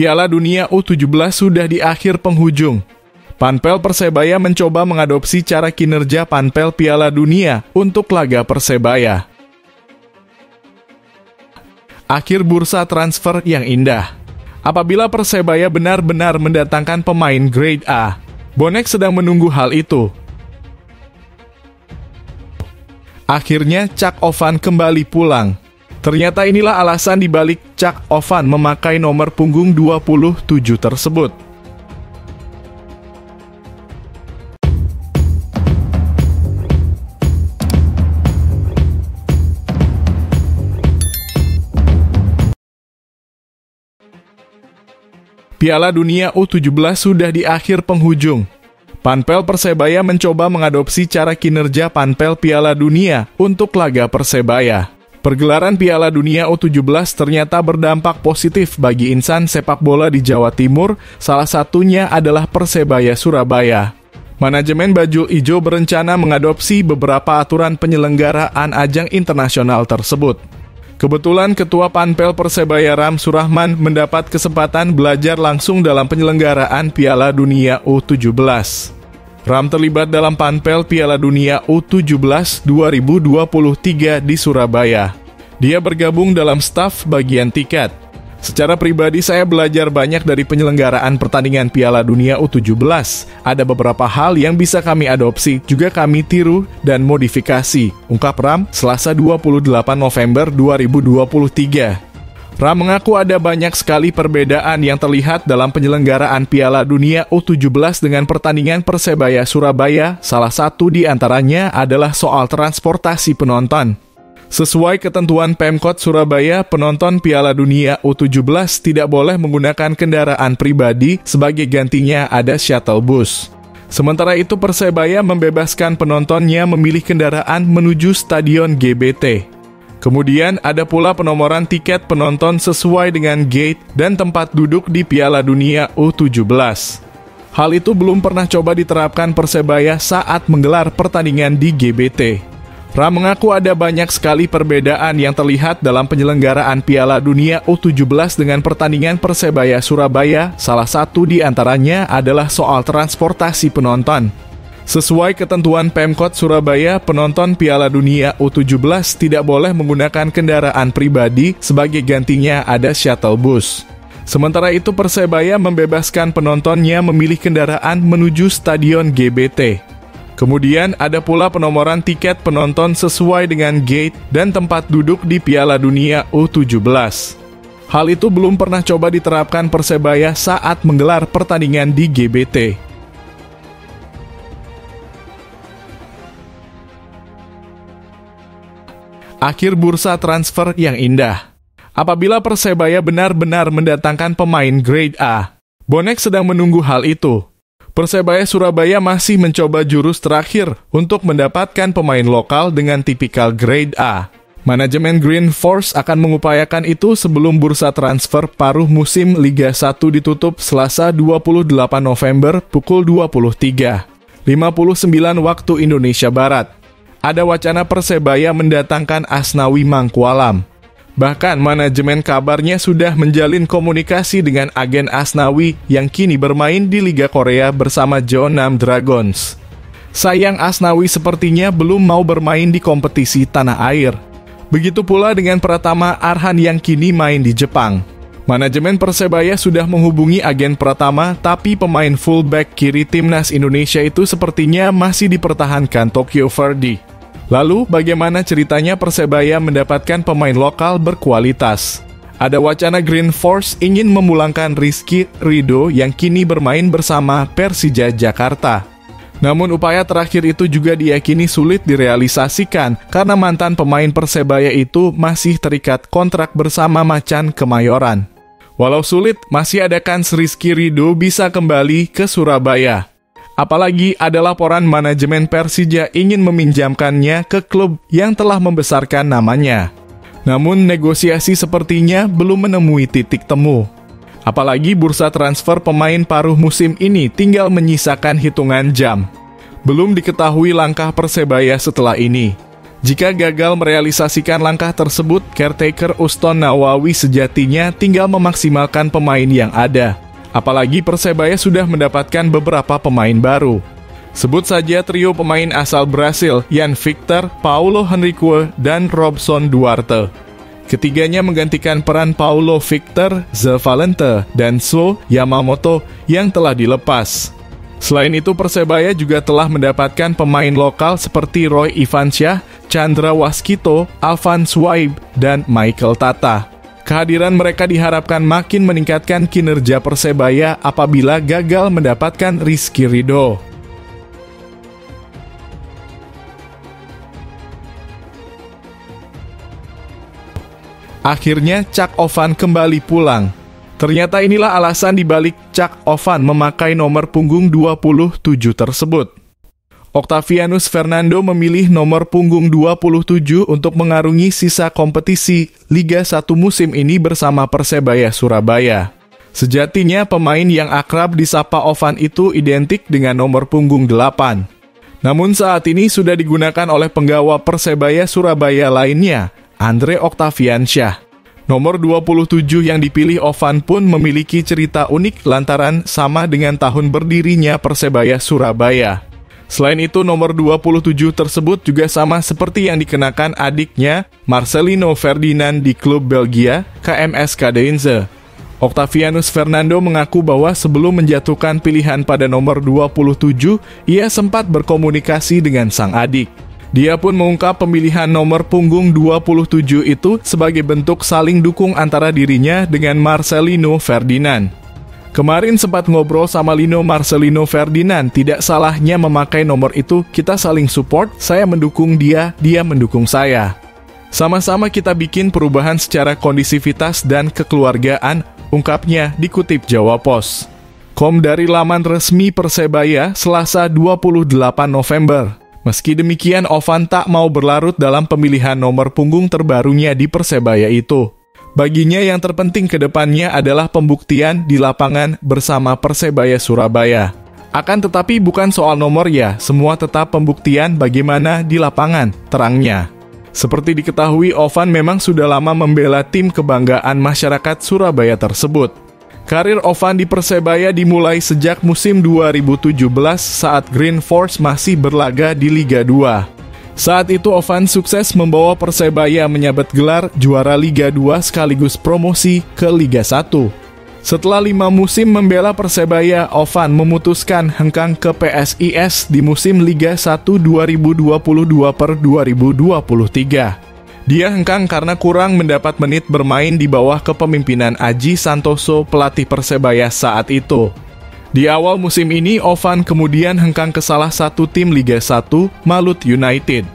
Piala Dunia U17 sudah di akhir penghujung. Panpel Persebaya mencoba mengadopsi cara kinerja Panpel Piala Dunia untuk laga Persebaya. Akhir bursa transfer yang indah. Apabila Persebaya benar-benar mendatangkan pemain grade A, bonek sedang menunggu hal itu. Akhirnya Cak Ovan kembali pulang. Ternyata inilah alasan dibalik Cak Ovan memakai nomor punggung 27 tersebut. Piala Dunia U17 sudah di akhir penghujung. Panpel Persebaya mencoba mengadopsi cara kinerja Panpel Piala Dunia untuk laga Persebaya. Pergelaran Piala Dunia U17 ternyata berdampak positif bagi insan sepak bola di Jawa Timur, salah satunya adalah Persebaya Surabaya. Manajemen Bajul Ijo berencana mengadopsi beberapa aturan penyelenggaraan ajang internasional tersebut. Kebetulan Ketua Panpel Persebaya Ram Surahman mendapat kesempatan belajar langsung dalam penyelenggaraan Piala Dunia U17. Ram terlibat dalam Panpel Piala Dunia U17 2023 di Surabaya. Dia bergabung dalam staf bagian tiket. Secara pribadi saya belajar banyak dari penyelenggaraan pertandingan Piala Dunia U17. Ada beberapa hal yang bisa kami adopsi, juga kami tiru dan modifikasi, ungkap Ram Selasa 28 November 2023. Ram mengaku ada banyak sekali perbedaan yang terlihat dalam penyelenggaraan Piala Dunia U17 dengan pertandingan Persebaya Surabaya, salah satu di antaranya adalah soal transportasi penonton. Sesuai ketentuan Pemkot Surabaya, penonton Piala Dunia U17 tidak boleh menggunakan kendaraan pribadi, sebagai gantinya ada shuttle bus. Sementara itu Persebaya membebaskan penontonnya memilih kendaraan menuju Stadion GBT. Kemudian ada pula penomoran tiket penonton sesuai dengan gate dan tempat duduk di Piala Dunia U17. Hal itu belum pernah coba diterapkan Persebaya saat menggelar pertandingan di GBT. Ram mengaku ada banyak sekali perbedaan yang terlihat dalam penyelenggaraan Piala Dunia U17 dengan pertandingan Persebaya Surabaya, salah satu di antaranya adalah soal transportasi penonton. Sesuai ketentuan Pemkot Surabaya, penonton Piala Dunia U17 tidak boleh menggunakan kendaraan pribadi, sebagai gantinya ada shuttle bus. Sementara itu Persebaya membebaskan penontonnya memilih kendaraan menuju Stadion GBT. Kemudian ada pula penomoran tiket penonton sesuai dengan gate dan tempat duduk di Piala Dunia U17. Hal itu belum pernah coba diterapkan Persebaya saat menggelar pertandingan di GBT. Akhir bursa transfer yang indah. Apabila Persebaya benar-benar mendatangkan pemain grade A, bonek sedang menunggu hal itu. Persebaya Surabaya masih mencoba jurus terakhir untuk mendapatkan pemain lokal dengan tipikal grade A. Manajemen Green Force akan mengupayakan itu sebelum bursa transfer paruh musim Liga 1 ditutup Selasa 28 November pukul 23.59 waktu Indonesia Barat. Ada wacana Persebaya mendatangkan Asnawi Mangkualam. Bahkan manajemen kabarnya sudah menjalin komunikasi dengan agen Asnawi yang kini bermain di Liga Korea bersama Jeonnam Dragons. Sayang Asnawi sepertinya belum mau bermain di kompetisi tanah air. Begitu pula dengan Pratama Arhan yang kini main di Jepang. Manajemen Persebaya sudah menghubungi agen Pratama, tapi pemain fullback kiri timnas Indonesia itu sepertinya masih dipertahankan Tokyo Verdy. Lalu, bagaimana ceritanya Persebaya mendapatkan pemain lokal berkualitas? Ada wacana Green Force ingin memulangkan Rizky Ridho yang kini bermain bersama Persija Jakarta. Namun upaya terakhir itu juga diyakini sulit direalisasikan karena mantan pemain Persebaya itu masih terikat kontrak bersama Macan Kemayoran. Walau sulit, masih ada kans Rizky Ridho bisa kembali ke Surabaya. Apalagi ada laporan manajemen Persija ingin meminjamkannya ke klub yang telah membesarkan namanya. Namun negosiasi sepertinya belum menemui titik temu. Apalagi bursa transfer pemain paruh musim ini tinggal menyisakan hitungan jam. Belum diketahui langkah Persebaya setelah ini. Jika gagal merealisasikan langkah tersebut, caretaker Uston Nawawi sejatinya tinggal memaksimalkan pemain yang ada. Apalagi Persebaya sudah mendapatkan beberapa pemain baru. Sebut saja trio pemain asal Brasil, Jan Victor, Paulo Henrique, dan Robson Duarte. Ketiganya menggantikan peran Paulo Victor, Ze Valente, dan So Yamamoto yang telah dilepas. Selain itu, Persebaya juga telah mendapatkan pemain lokal seperti Roy Ivansyah, Chandra Waskito, Alvan Swaib, dan Michael Tata. Kehadiran mereka diharapkan makin meningkatkan kinerja Persebaya apabila gagal mendapatkan Rizky Ridho. Akhirnya Cak Ovan kembali pulang. Ternyata inilah alasan dibalik Cak Ovan memakai nomor punggung 27 tersebut. Octavianus Fernando memilih nomor punggung 27 untuk mengarungi sisa kompetisi Liga 1 musim ini bersama Persebaya Surabaya. Sejatinya pemain yang akrab disapa Ovan itu identik dengan nomor punggung 8. Namun saat ini sudah digunakan oleh penggawa Persebaya Surabaya lainnya, Andre Octaviansyah. Nomor 27 yang dipilih Ovan pun memiliki cerita unik lantaran sama dengan tahun berdirinya Persebaya Surabaya. Selain itu, nomor 27 tersebut juga sama seperti yang dikenakan adiknya Marcelino Ferdinand di klub Belgia, KMS Kadeinze. Octavianus Fernando mengaku bahwa sebelum menjatuhkan pilihan pada nomor 27, ia sempat berkomunikasi dengan sang adik. Dia pun mengungkap pemilihan nomor punggung 27 itu sebagai bentuk saling dukung antara dirinya dengan Marcelino Ferdinand. Kemarin sempat ngobrol sama Lino Marcelino Ferdinand, tidak salahnya memakai nomor itu, kita saling support, saya mendukung dia, dia mendukung saya. Sama-sama kita bikin perubahan secara kondisivitas dan kekeluargaan, ungkapnya dikutip Jawa Pos. Dari laman resmi Persebaya, Selasa 28 November. Meski demikian, Ovan tak mau berlarut dalam pemilihan nomor punggung terbarunya di Persebaya itu. Baginya yang terpenting ke depannya adalah pembuktian di lapangan bersama Persebaya Surabaya. Akan tetapi bukan soal nomor ya, semua tetap pembuktian bagaimana di lapangan, terangnya. Seperti diketahui, Ovan memang sudah lama membela tim kebanggaan masyarakat Surabaya tersebut. Karir Ovan di Persebaya dimulai sejak musim 2017 saat Green Force masih berlaga di Liga 2. Saat itu Ovan sukses membawa Persebaya menyabet gelar juara Liga 2 sekaligus promosi ke Liga 1. Setelah 5 musim membela Persebaya, Ovan memutuskan hengkang ke PSIS di musim Liga 1 2022/2023. Dia hengkang karena kurang mendapat menit bermain di bawah kepemimpinan Aji Santoso, pelatih Persebaya saat itu. Di awal musim ini, Ovan kemudian hengkang ke salah satu tim Liga 1, Malut United.